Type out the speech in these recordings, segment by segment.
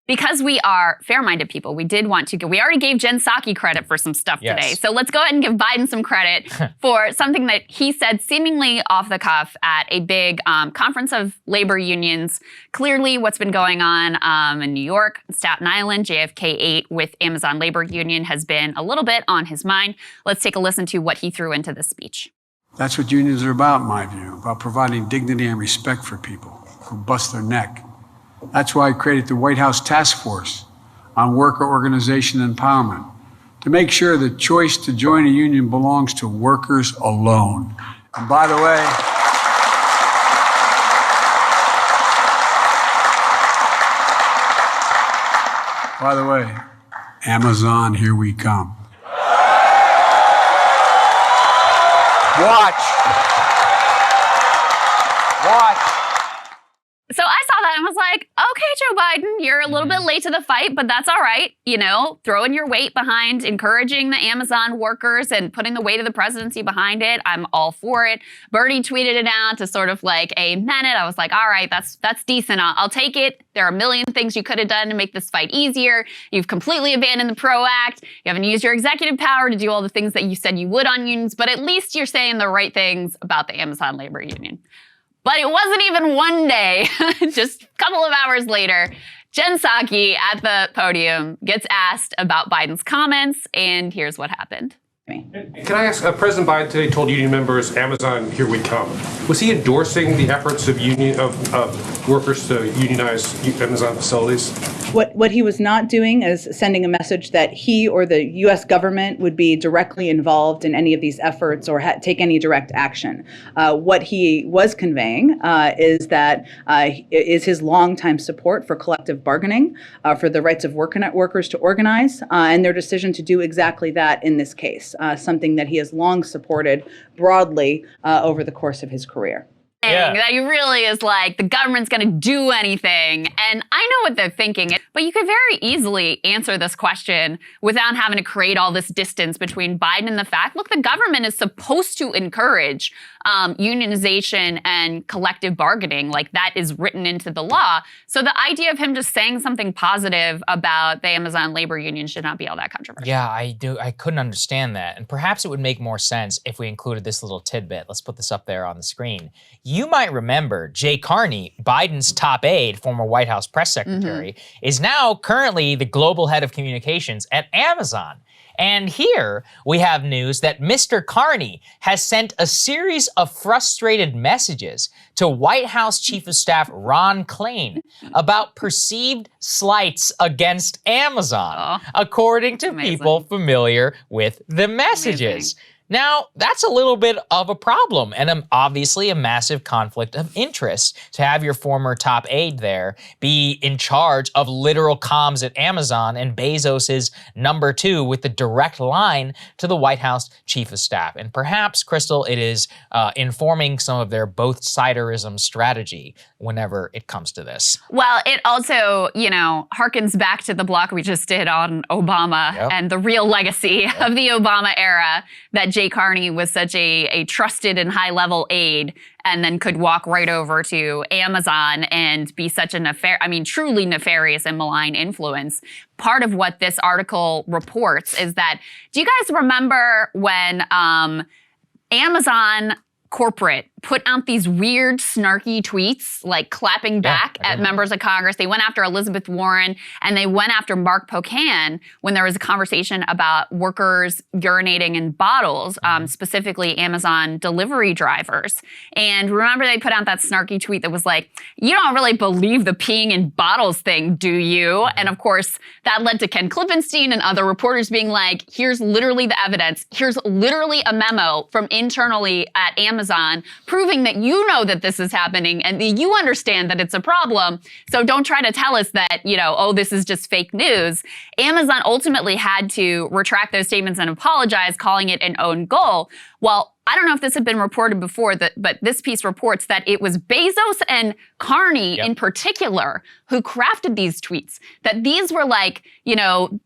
because we are fair-minded people, we already gave Jen Psaki credit for some stuff today. So let's go ahead and give Biden some credit for something that he said seemingly off the cuff at a big conference of labor unions. Clearly what's been going on in New York, Staten Island, JFK 8 with Amazon Labor Union has been a little bit on his mind. Let's take a listen to what he threw into this speech. That's what unions are about, in my view, about providing dignity and respect for people who bust their neck. That's why I created the White House Task Force on Worker Organization Empowerment, to make sure the choice to join a union belongs to workers alone. And by the way, Amazon, here we come. Watch. So I saw that and was like, okay, Joe Biden, you're a little bit late to the fight, but that's all right. You know, throwing your weight behind encouraging the Amazon workers and putting the weight of the presidency behind it. I'm all for it. Bernie tweeted it out to sort of like amen it. I was like, all right, that's decent. I'll take it. There are a million things you could have done to make this fight easier. You've completely abandoned the PRO Act. You haven't used your executive power to do all the things that you said you would on unions, but at least you're saying the right things about the Amazon labor union. But it wasn't even one day, just a couple of hours later, Jen Psaki at the podium gets asked about Biden's comments, and here's what happened. Can I ask, President Biden today told union members, Amazon, here we come. Was he endorsing the efforts of workers to unionize Amazon facilities? What he was not doing is sending a message that he or the U.S. government would be directly involved in any of these efforts or take any direct action. What he was conveying is his longtime support for collective bargaining, for the rights of workers to organize, and their decision to do exactly that in this case. Something that he has long supported broadly over the course of his career. That he really is like, the government's going to do anything. And I know what they're thinking, but you could very easily answer this question without having to create all this distance between Biden and the fact, look, the government is supposed to encourage unionization and collective bargaining. Like, that is written into the law. So the idea of him just saying something positive about the Amazon labor union should not be all that controversial. Yeah, I couldn't understand that. And perhaps it would make more sense if we included this little tidbit. Let's put this up there on the screen. You might remember Jay Carney, Biden's top aide, former White House press secretary, is now currently the global head of communications at Amazon. And here we have news that Mr. Carney has sent a series of frustrated messages to White House Chief of Staff Ron Klain about perceived slights against Amazon, according to people familiar with the messages. Now, that's a little bit of a problem and obviously a massive conflict of interest to have your former top aide there be in charge of literal comms at Amazon and Bezos's number 2 with the direct line to the White House Chief of Staff. And perhaps, Krystal, it is informing some of their both-siderism strategy whenever it comes to this. Well, it also, harkens back to the block we just did on Obama and the real legacy of the Obama era, that Jay Carney was such a trusted and high-level aide and then could walk right over to Amazon and be such a truly nefarious and malign influence. Part of what this article reports is that, do you guys remember when Amazon corporate put out these weird, snarky tweets, like clapping back at members of Congress? They went after Elizabeth Warren and they went after Mark Pocan when there was a conversation about workers urinating in bottles, specifically Amazon delivery drivers. And remember, they put out that snarky tweet that was like, you don't really believe the peeing in bottles thing, do you? And of course, that led to Ken Klippenstein and other reporters being like, here's literally the evidence. Here's literally a memo from internally at Amazon proving that you know that this is happening and that you understand that it's a problem. So don't try to tell us that, this is just fake news. Amazon ultimately had to retract those statements and apologize, calling it an own goal. Well, I don't know if this had been reported before, but this piece reports that it was Bezos and Carney in particular who crafted these tweets, that these were like,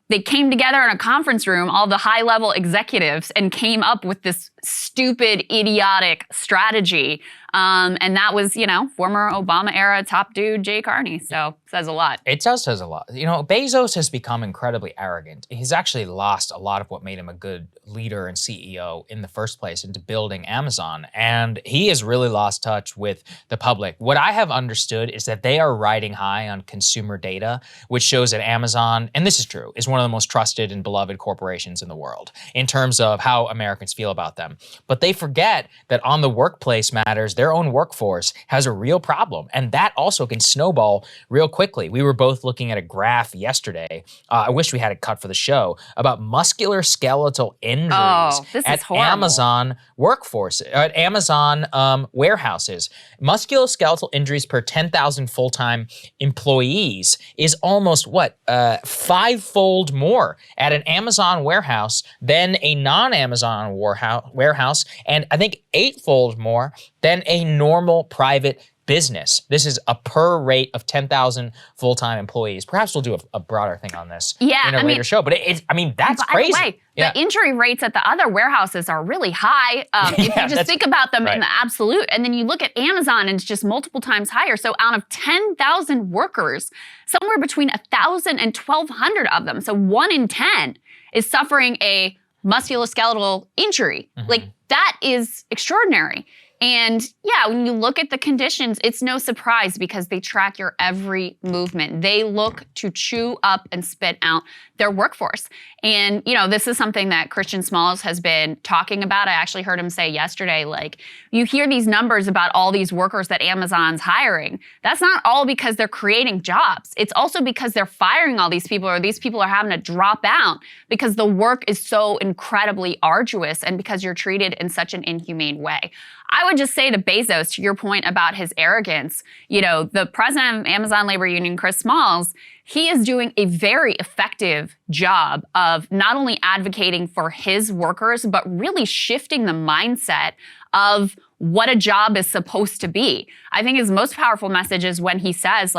they came together in a conference room, all the high-level executives, and came up with this stupid, idiotic strategy. And that was, former Obama-era top dude, Jay Carney. So says a lot. It says a lot. Bezos has become incredibly arrogant. He's actually lost a lot of what made him a good leader and CEO in the first place into building Amazon. And he has really lost touch with the public. What I have understood is that they are riding high on consumer data, which shows that Amazon, and this is true, is one of the most trusted and beloved corporations in the world in terms of how Americans feel about them. But they forget that on the workplace matters, their own workforce has a real problem. And that also can snowball real quickly. We were both looking at a graph yesterday. I wish we had it cut for the show about musculoskeletal injuries at Amazon at Amazon warehouses. Musculoskeletal injuries per 10,000 full-time employees is almost five-fold more at an Amazon warehouse than a non-Amazon warehouse, and I think eightfold more than a normal private business. This is a per rate of 10,000 full-time employees. Perhaps we'll do a broader thing on this in a later show. But that's crazy. By the way, the injury rates at the other warehouses are really high. If you just think about them in the absolute, and then you look at Amazon and it's just multiple times higher. So out of 10,000 workers, somewhere between 1,000 and 1,200 of them, so 1 in 10 is suffering a musculoskeletal injury. Like, that is extraordinary. And yeah, when you look at the conditions, it's no surprise because they track your every movement. They look to chew up and spit out their workforce. And, this is something that Christian Smalls has been talking about. I actually heard him say yesterday, you hear these numbers about all these workers that Amazon's hiring. That's not all because they're creating jobs. It's also because they're firing all these people, or these people are having to drop out because the work is so incredibly arduous and because you're treated in such an inhumane way. I would just say to Bezos, to your point about his arrogance, the president of Amazon Labor Union, Chris Smalls, he is doing a very effective job of not only advocating for his workers, but really shifting the mindset of what a job is supposed to be. I think his most powerful message is when he says,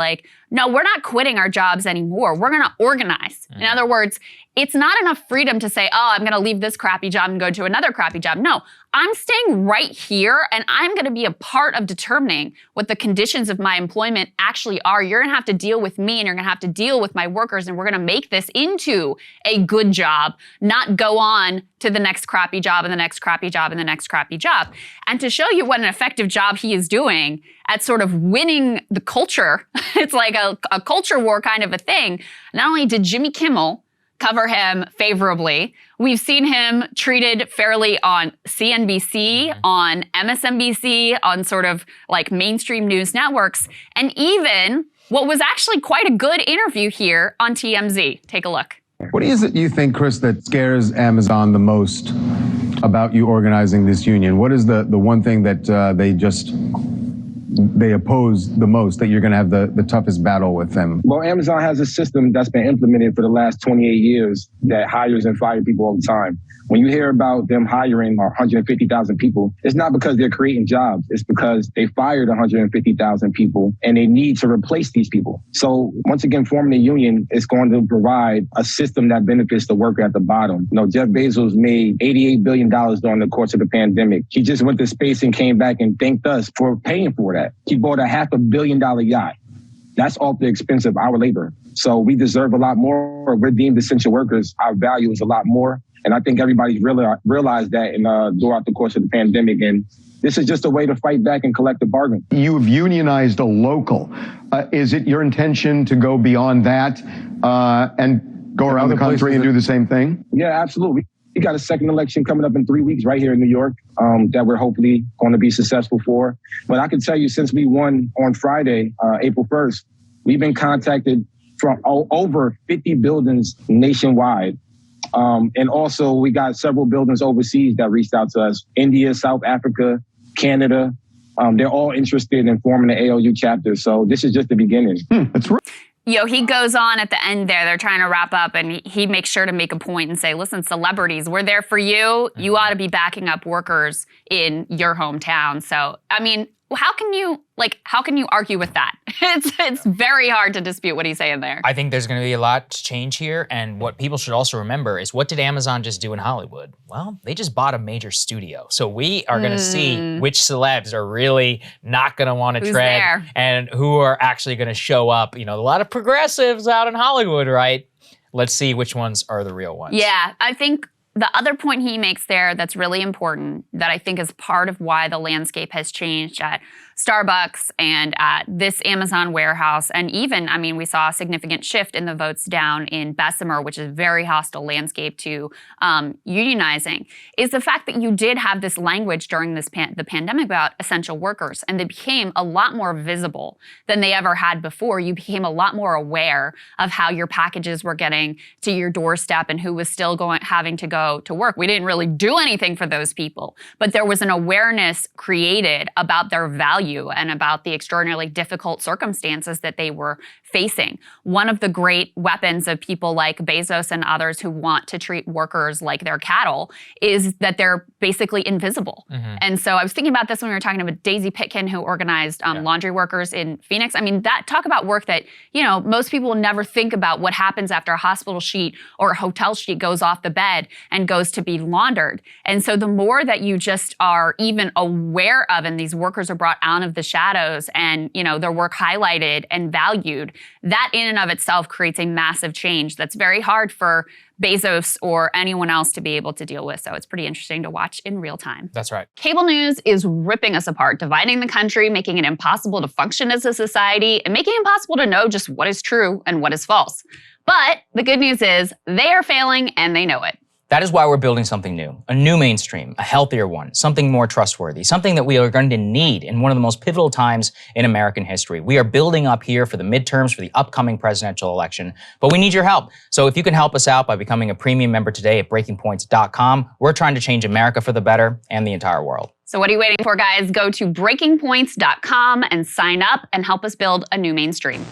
no, we're not quitting our jobs anymore. We're going to organize. In other words, it's not enough freedom to say, I'm going to leave this crappy job and go to another crappy job. No, I'm staying right here and I'm going to be a part of determining what the conditions of my employment actually are. You're going to have to deal with me and you're going to have to deal with my workers, and we're going to make this into a good job, not go on to the next crappy job and the next crappy job and the next crappy job. And to show you what an effective job he is doing at sort of winning the culture, it's like a culture war kind of a thing. Not only did Jimmy Kimmel cover him favorably, we've seen him treated fairly on CNBC, on MSNBC, on sort of mainstream news networks, and even what was actually quite a good interview here on TMZ. Take a look. What is it you think, Chris, that scares Amazon the most about you organizing this union? What is the one thing that they oppose the most, that you're going to have the toughest battle with them? Well, Amazon has a system that's been implemented for the last 28 years that hires and fires people all the time. When you hear about them hiring 150,000 people, it's not because they're creating jobs. It's because they fired 150,000 people and they need to replace these people. So once again, forming a union is going to provide a system that benefits the worker at the bottom. Jeff Bezos made $88 billion during the course of the pandemic. He just went to space and came back and thanked us for paying for that. He bought a $500 million yacht. That's off the expense of our labor. So we deserve a lot more. We're deemed essential workers. Our value is a lot more. And I think everybody's realized that throughout the course of the pandemic. And this is just a way to fight back and collect the bargain. You've unionized a local. Is it your intention to go beyond that and go around the country and do the same thing? Yeah, absolutely. We got a second election coming up in 3 weeks right here in New York that we're hopefully going to be successful for. But I can tell you, since we won on Friday, April 1st, we've been contacted from over 50 buildings nationwide. And also, we got several buildings overseas that reached out to us. India, South Africa, Canada. They're all interested in forming the ALU chapter. So this is just the beginning. That's right. He goes on at the end there. They're trying to wrap up, and he makes sure to make a point and say, listen, celebrities, we're there for you. You ought to be backing up workers in your hometown. So, how can you argue with that? It's very hard to dispute what he's saying there. I think there's going to be a lot to change here, and what people should also remember is, what did Amazon just do in Hollywood? Well, they just bought a major studio. So we are going to see which celebs are really not going to want to tread there? And who are actually going to show up. You know, a lot of progressives out in Hollywood, right? Let's see which ones are the real ones. Yeah, I think the other point he makes there that's really important, that I think is part of why the landscape has changed at Starbucks and at this Amazon warehouse, and even, I mean, we saw a significant shift in the votes down in Bessemer, which is a very hostile landscape to unionizing, is the fact that you did have this language during this the pandemic about essential workers, and they became a lot more visible than they ever had before. You became a lot more aware of how your packages were getting to your doorstep and who was still having to go to work. We didn't really do anything for those people, but there was an awareness created about their value and about the extraordinarily difficult circumstances that they were facing. One of the great weapons of people like Bezos and others who want to treat workers like they're cattle is that they're basically invisible. And so I was thinking about this when we were talking about Daisy Pitkin, who organized laundry workers in Phoenix. I mean, talk about work that, you know, most people will never think about what happens after a hospital sheet or a hotel sheet goes off the bed and goes to be laundered. And so the more that you just are even aware of, and these workers are brought out of the shadows and, you know, their work highlighted and valued, that in and of itself creates a massive change that's very hard for Bezos or anyone else to be able to deal with. So it's pretty interesting to watch in real time. That's right. Cable news is ripping us apart, dividing the country, making it impossible to function as a society, and making it impossible to know just what is true and what is false. But the good news is they are failing and they know it. That is why we're building something new, a new mainstream, a healthier one, something more trustworthy, something that we are going to need in one of the most pivotal times in American history. We are building up here for the midterms, for the upcoming presidential election, but we need your help. So if you can help us out by becoming a premium member today at breakingpoints.com, we're trying to change America for the better and the entire world. So what are you waiting for, guys? Go to breakingpoints.com and sign up and help us build a new mainstream.